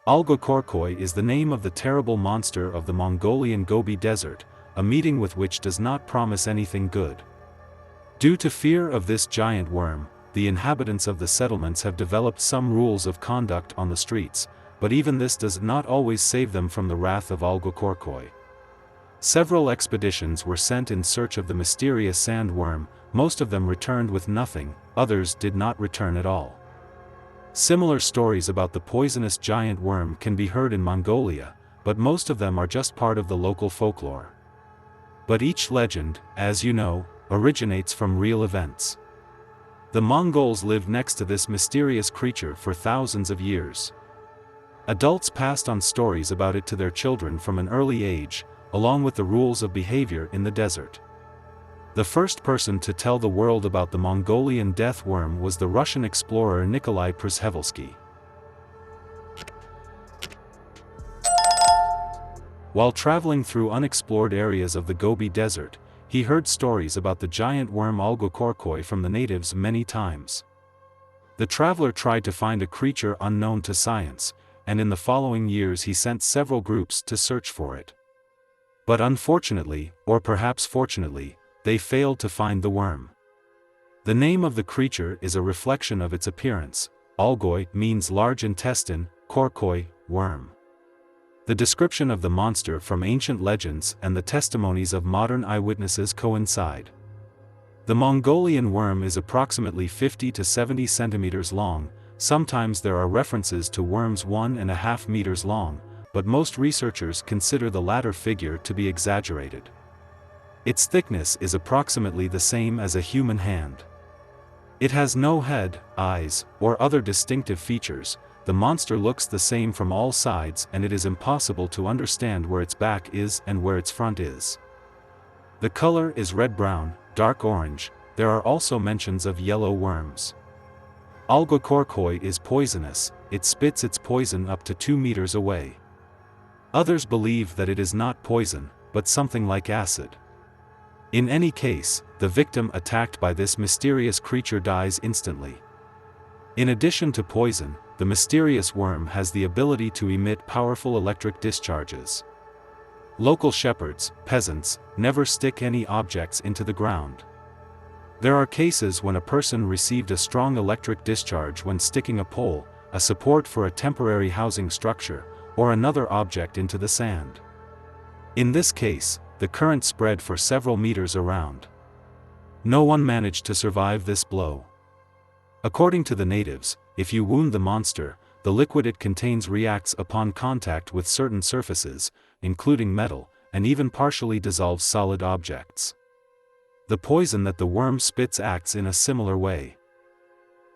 Olgoi-Khorkhoi is the name of the terrible monster of the Mongolian Gobi Desert, a meeting with which does not promise anything good. Due to fear of this giant worm, the inhabitants of the settlements have developed some rules of conduct on the streets, but even this does not always save them from the wrath of Olgoi-Khorkhoi. Several expeditions were sent in search of the mysterious sandworm, most of them returned with nothing, others did not return at all. Similar stories about the poisonous giant worm can be heard in Mongolia, but most of them are just part of the local folklore. But each legend, as you know, originates from real events. The Mongols lived next to this mysterious creature for thousands of years. Adults passed on stories about it to their children from an early age, along with the rules of behavior in the desert. The first person to tell the world about the Mongolian death worm was the Russian explorer Nikolai Przhevalsky. While traveling through unexplored areas of the Gobi Desert, he heard stories about the giant worm Olgoi-Khorkhoi from the natives many times. The traveler tried to find a creature unknown to science, and in the following years he sent several groups to search for it. But unfortunately, or perhaps fortunately, they failed to find the worm. The name of the creature is a reflection of its appearance. Olgoi means large intestine, Khorkhoi, worm. The description of the monster from ancient legends and the testimonies of modern eyewitnesses coincide. The Mongolian worm is approximately 50 to 70 centimeters long. Sometimes there are references to worms 1.5 meters long, but most researchers consider the latter figure to be exaggerated. Its thickness is approximately the same as a human hand. It has no head, eyes, or other distinctive features. The monster looks the same from all sides, and it is impossible to understand where its back is and where its front is. The color is red-brown, dark orange. There are also mentions of yellow worms. Olgoi-Khorkhoi is poisonous. It spits its poison up to 2 meters away. Others believe that it is not poison, but something like acid. In any case, the victim attacked by this mysterious creature dies instantly. In addition to poison, the mysterious worm has the ability to emit powerful electric discharges. Local shepherds, peasants, never stick any objects into the ground. There are cases when a person received a strong electric discharge when sticking a pole, a support for a temporary housing structure, or another object into the sand. In this case, the current spread for several meters around. No one managed to survive this blow. According to the natives, if you wound the monster, the liquid it contains reacts upon contact with certain surfaces, including metal, and even partially dissolves solid objects. The poison that the worm spits acts in a similar way.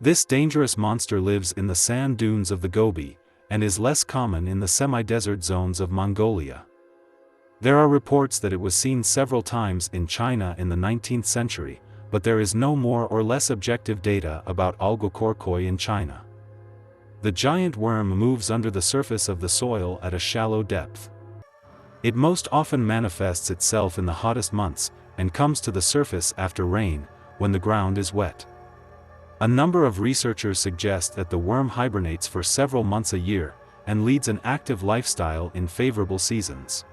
This dangerous monster lives in the sand dunes of the Gobi, and is less common in the semi-desert zones of Mongolia. There are reports that it was seen several times in China in the 19th century, but there is no more or less objective data about Olgoi-Khorkhoi in China. The giant worm moves under the surface of the soil at a shallow depth. It most often manifests itself in the hottest months, and comes to the surface after rain, when the ground is wet. A number of researchers suggest that the worm hibernates for several months a year, and leads an active lifestyle in favorable seasons.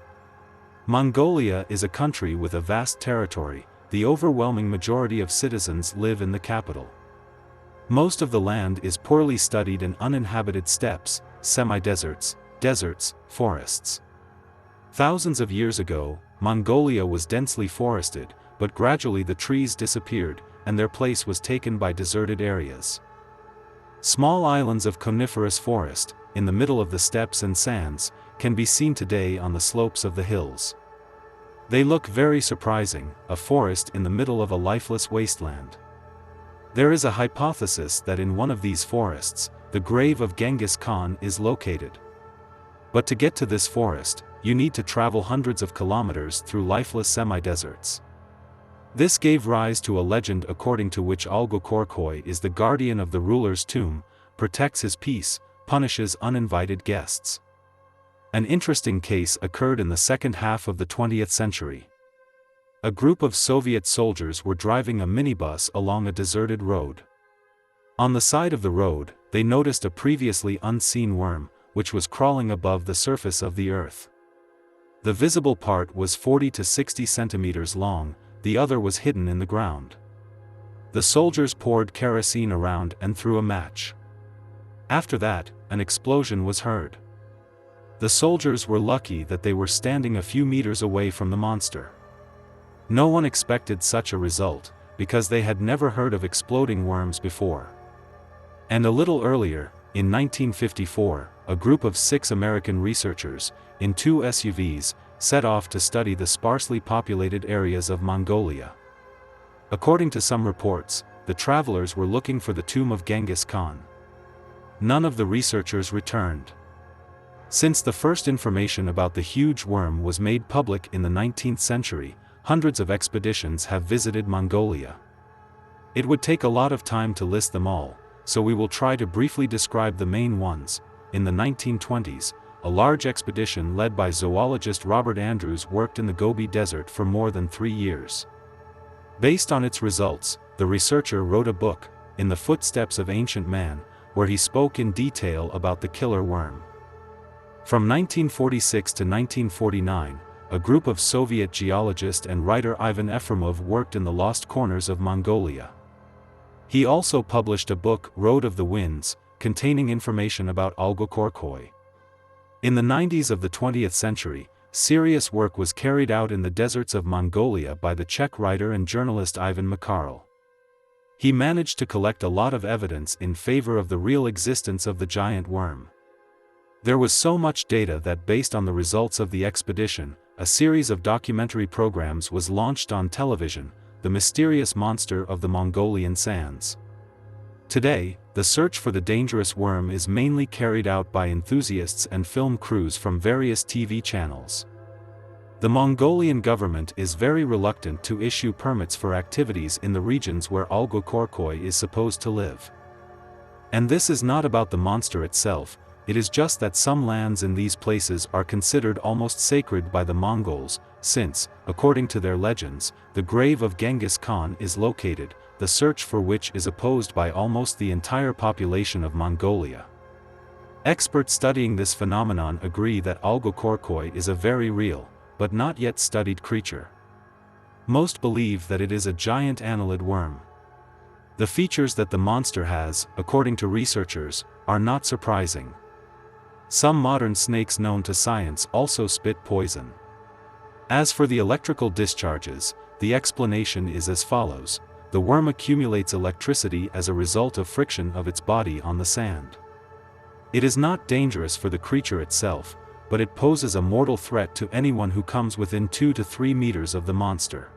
Mongolia is a country with a vast territory. The overwhelming majority of citizens live in the capital. Most of the land is poorly studied and uninhabited steppes, semi-deserts, deserts, forests. Thousands of years ago, Mongolia was densely forested, but gradually the trees disappeared, and their place was taken by deserted areas. Small islands of coniferous forest, in the middle of the steppes and sands, can be seen today on the slopes of the hills. They look very surprising, a forest in the middle of a lifeless wasteland. There is a hypothesis that in one of these forests, the grave of Genghis Khan is located. But to get to this forest, you need to travel hundreds of kilometers through lifeless semi-deserts. This gave rise to a legend according to which Olgoi-Khorkhoi is the guardian of the ruler's tomb, protects his peace, punishes uninvited guests. An interesting case occurred in the second half of the 20th century. A group of Soviet soldiers were driving a minibus along a deserted road. On the side of the road, they noticed a previously unseen worm, which was crawling above the surface of the earth. The visible part was 40 to 60 centimeters long, the other was hidden in the ground. The soldiers poured kerosene around and threw a match. After that, an explosion was heard. The soldiers were lucky that they were standing a few meters away from the monster. No one expected such a result, because they had never heard of exploding worms before. And a little earlier, in 1954, a group of 6 American researchers, in 2 SUVs, set off to study the sparsely populated areas of Mongolia. According to some reports, the travelers were looking for the tomb of Genghis Khan. None of the researchers returned. Since the first information about the huge worm was made public in the 19th century, hundreds of expeditions have visited Mongolia. It would take a lot of time to list them all, so we will try to briefly describe the main ones. In the 1920s, a large expedition led by zoologist Robert Andrews worked in the Gobi Desert for more than 3 years. Based on its results, the researcher wrote a book, In the Footsteps of Ancient Man, where he spoke in detail about the killer worm. From 1946 to 1949, a group of Soviet geologist and writer Ivan Efremov worked in the lost corners of Mongolia. He also published a book, Road of the Winds, containing information about Olgoi-Khorkhoi. In the 90s of the 20th century, serious work was carried out in the deserts of Mongolia by the Czech writer and journalist Ivan Makarel. He managed to collect a lot of evidence in favor of the real existence of the giant worm. There was so much data that based on the results of the expedition, a series of documentary programs was launched on television, The Mysterious Monster of the Mongolian Sands. Today, the search for the dangerous worm is mainly carried out by enthusiasts and film crews from various TV channels. The Mongolian government is very reluctant to issue permits for activities in the regions where Olgoi-Khorkhoi is supposed to live. And this is not about the monster itself, it is just that some lands in these places are considered almost sacred by the Mongols, since, according to their legends, the grave of Genghis Khan is located, the search for which is opposed by almost the entire population of Mongolia. Experts studying this phenomenon agree that Olgoi-Khorkhoi is a very real, but not yet studied creature. Most believe that it is a giant annelid worm. The features that the monster has, according to researchers, are not surprising. Some modern snakes known to science also spit poison. As for the electrical discharges, the explanation is as follows: the worm accumulates electricity as a result of friction of its body on the sand. It is not dangerous for the creature itself, but it poses a mortal threat to anyone who comes within 2 to 3 meters of the monster.